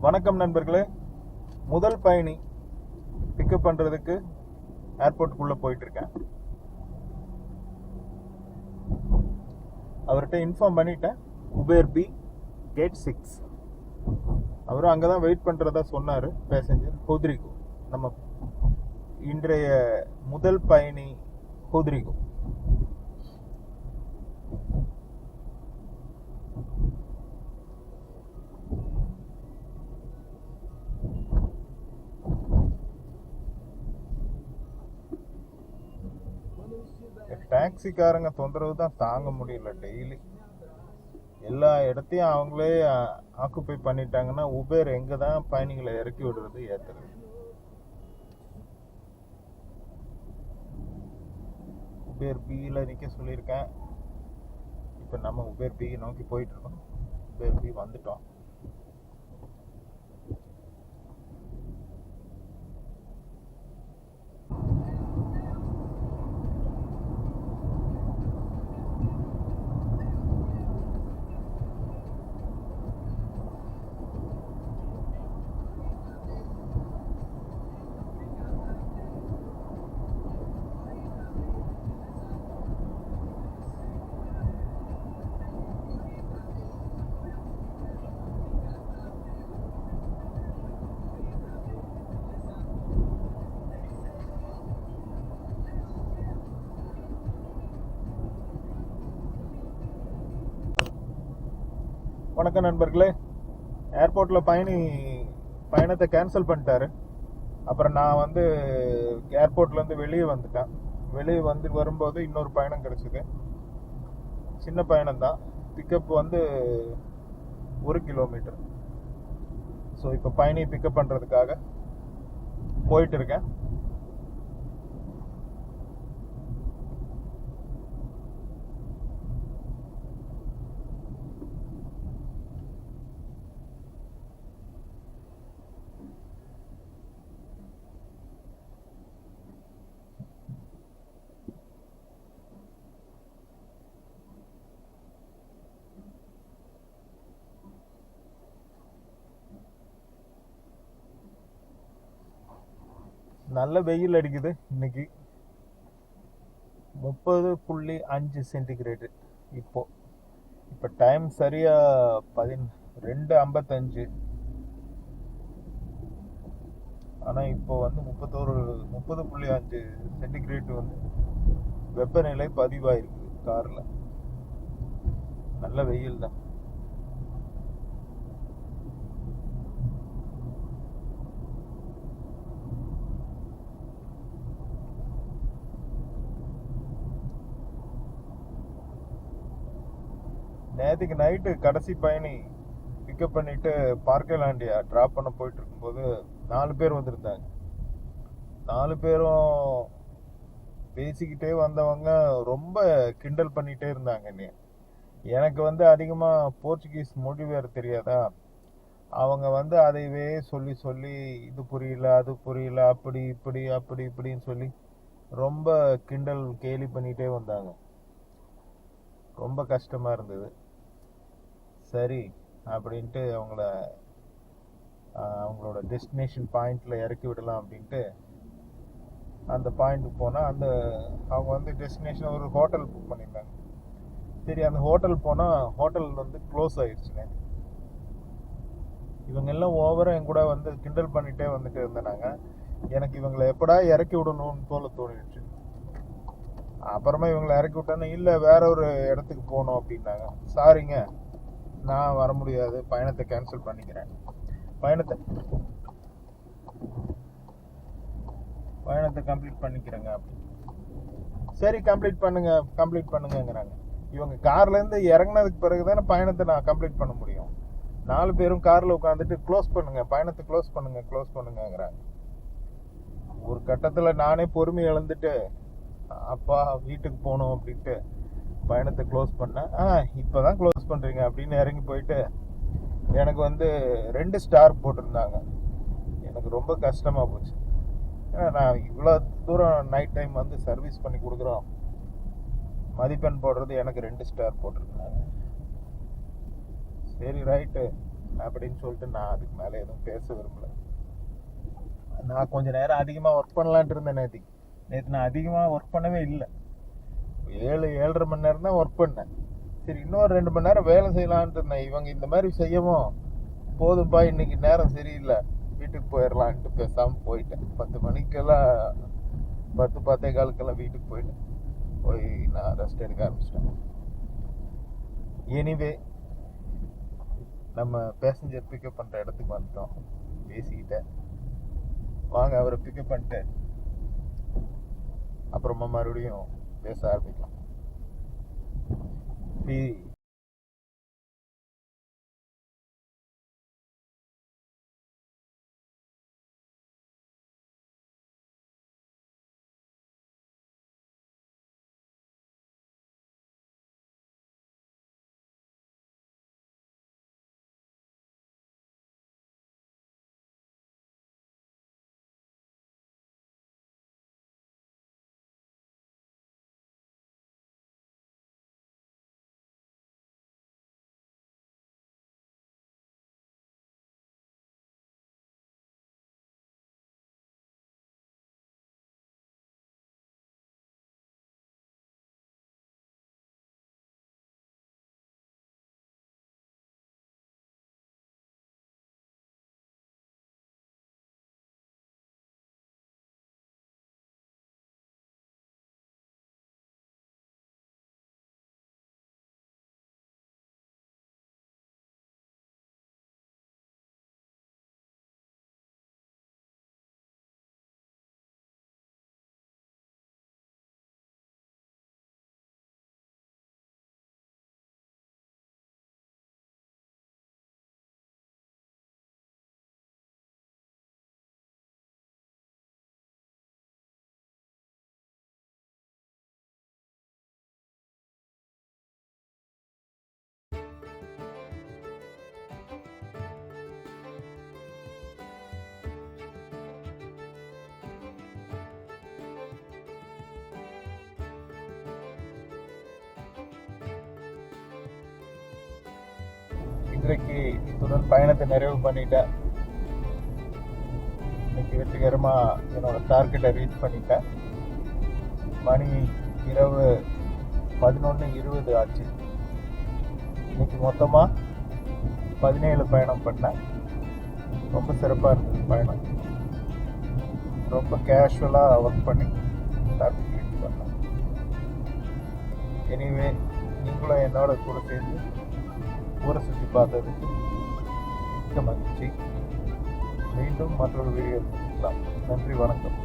வணக்கம் நண்பர்களே. முதல் பயணி பிக்கப் பண்ணுறதுக்கு ஏர்போர்ட்டுக்குள்ளே போயிட்டுருக்கேன். அவர்கிட்ட இன்ஃபார்ம் பண்ணிட்டேன். Uber B gate 6. அவரும் அங்கே தான் வெயிட் பண்ணுறதா சொன்னார். பேசஞ்சர் ஹோத்ரிகோ. நம்ம இன்றைய முதல் பயணி ஹோத்ரிகோ. டாக்ஸிக்காரங்க தொந்தரவு தான் தாங்க முடியல. டெய்லி எல்லா இடத்தையும் அவங்களே ஆக்குப்பை பண்ணிட்டாங்கன்னா உபேர் எங்கே தான் பயணிகளை இறக்கி விடுறது, ஏற்றுறது? உபேர் பியில் நிற்க சொல்லியிருக்கேன். இப்போ நம்ம உபேர் பி நோக்கி போயிட்டுருக்கோம். உபேர் பி வந்துட்டோம். வணக்கம் நண்பர்களே. ஏர்போர்ட்டில் பயணத்தை கேன்சல் பண்ணிட்டாரு. அப்புறம் நான் ஏர்போர்ட்லேருந்து வெளியே வந்துட்டேன். வெளியே வரும்போது இன்னொரு பயணம் கிடச்சிது. சின்ன பயணம் தான். Pickup 1 kilometre. ஸோ இப்போ பயணியை பிக்கப் பண்ணுறதுக்காக போயிட்டு இருக்கேன். நல்ல வெயில் அடிக்குது. இன்னைக்கு 30.5 சென்டிகிரேடு. இப்போ டைம் சரியா 2:55. ஆனால் இப்போ 30.5 சென்டிகிரேடு வெப்பநிலை பதிவாயிருக்கு காரில். நல்ல வெயில் தான். நேற்றுக்கு நைட்டு கடைசி பயணி பிக்கப் பண்ணிட்டு பார்க்கலாண்டியா ட்ராப் பண்ண போயிட்டு இருக்கும்போது 4 பேர் வந்திருந்தாங்க. 4 பேரும் பேசிக்கிட்டே வந்தவங்க ரொம்ப கிண்டல் பண்ணிகிட்டே இருந்தாங்க. எனக்கு அதிகமாக போர்ச்சுகீஸ் மொழி வேறு தெரியாதா. அவங்க அதைவே சொல்லி சொல்லி இது புரியல, அது புரியல, அப்படி இப்படி அப்படி இப்படின்னு சொல்லி ரொம்ப கிண்டல் கேலி பண்ணிகிட்டே வந்தாங்க. ரொம்ப கஷ்டமாக இருந்தது. சரி அப்படின்ட்டு அவங்களோட டெஸ்டினேஷன் பாயிண்டில் இறக்கி விடலாம் அப்படின்ட்டு அந்த பாயிண்ட்டுக்கு போனால் அவங்க டெஸ்டினேஷன் ஒரு ஹோட்டல் புக் பண்ணியிருந்தாங்க. சரி, அந்த ஹோட்டல் போனால் ஹோட்டல் க்ளோஸ் ஆயிடுச்சுங்க. இவங்க எல்லாம் ஓவராக என் கூட கிண்டல் பண்ணிகிட்டே வந்துட்டு இருந்தாங்க. எனக்கு இவங்களை எப்படா இறக்கி விடணும்னு தோணிடுச்சு. அப்புறமா இவங்களை இறக்கி விட்டோன்னே இல்லை வேற ஒரு இடத்துக்கு போகணும் அப்படின்னாங்க. சாரிங்க, நான் வர முடியாது, பயணத்தை கேன்சல் பண்ணிக்கிறேன். பயணத்தை கம்ப்ளீட் பண்ணிக்கிறேங்க அப்படி. சரி, கம்ப்ளீட் பண்ணுங்கிறாங்க. இவங்க கார்லேருந்து இறங்கினதுக்கு பிறகு தானே பயணத்தை நான் கம்ப்ளீட் பண்ண முடியும். 4 பேரும் காரில் உட்காந்துட்டு பயணத்தை க்ளோஸ் பண்ணுங்கிறாங்க. ஒரு கட்டத்தில் நானே பொறுமை இழந்துட்டு அப்பா வீட்டுக்கு போகணும் அப்படின்ட்டு பயணத்தை க்ளோஸ் பண்ணேன். இப்போதான் க்ளோஸ் பண்ணுறீங்க அப்படின்னு இறங்கி போயிட்டு எனக்கு 2 ஸ்டார் போட்டிருந்தாங்க. எனக்கு ரொம்ப கஷ்டமாக போச்சு. ஏன்னா நான் இவ்வளோ தூரம் நைட் டைம் சர்வீஸ் பண்ணி கொடுக்குறோம், மதிப்பெண் போடுறது எனக்கு 2 ஸ்டார் போட்டிருந்தாங்க. சரி ரைட்டு, அப்படின்னு சொல்லிட்டு நான் அதுக்கு மேலே எதுவும் பேச விரும்பல. நான் கொஞ்ச நேரம் அதிகமாக ஒர்க் பண்ணலான்ட்டு இருந்தேன். நேற்று நான் அதிகமாக ஒர்க் பண்ணவே இல்லை. 7-7.5 மணி நேரம் தான் ஒர்க் பண்ணேன். சரி, இன்னொரு 2 மணி நேரம் வேலை செய்யலான்ட்டு இருந்தேன். இவங்க இந்த மாதிரி செய்யவும் போதும்பா, இன்னைக்கு நேரம் சரியில்லை, வீட்டுக்கு போயிடலான்ட்டு பேசாமல் போயிட்டேன். 10 மணிக்கெல்லாம் 10-10:15 வீட்டுக்கு போயிட்டேன். போய் நான் ரெஸ்ட் எடுக்க ஆரம்பிச்சிட்டேன். எனிவே, நம்ம பேசஞ்சர் பிக்கப் பண்ணுற இடத்துக்கு வந்துட்டோம். பேசிக்கிட்டேன், வாங்க அவரை பிக்கப் பண்ணிட்டு அப்புறமா மறுபடியும் பேச ஆரம்பிக்கலாம். இன்றைக்கு இத்துடன் பயணத்தை நிறைவு பண்ணிட்டேன். இன்னைக்கு வெற்றிகரமாக என்னோட டார்கெட்டை ரீச் பண்ணிட்டேன். மணி இரவு 11:20 ஆச்சு. இன்னைக்கு மொத்தமாக 17 பயணம் பண்ணேன். ரொம்ப சிறப்பாக இருந்தது பயணம். ரொம்ப கேஷுவலாக ஒர்க் பண்ணி டார்கெட் ரீச் பண்ணேன். எனிவே, நீங்களும் என்னோட கூட சேர்ந்து ஊரை சுற்றி பார்த்ததுக்கு மிக்க மகிழ்ச்சி. மீண்டும் மற்றொரு வீடியோ பார்க்கலாம். நன்றி, வணக்கம்.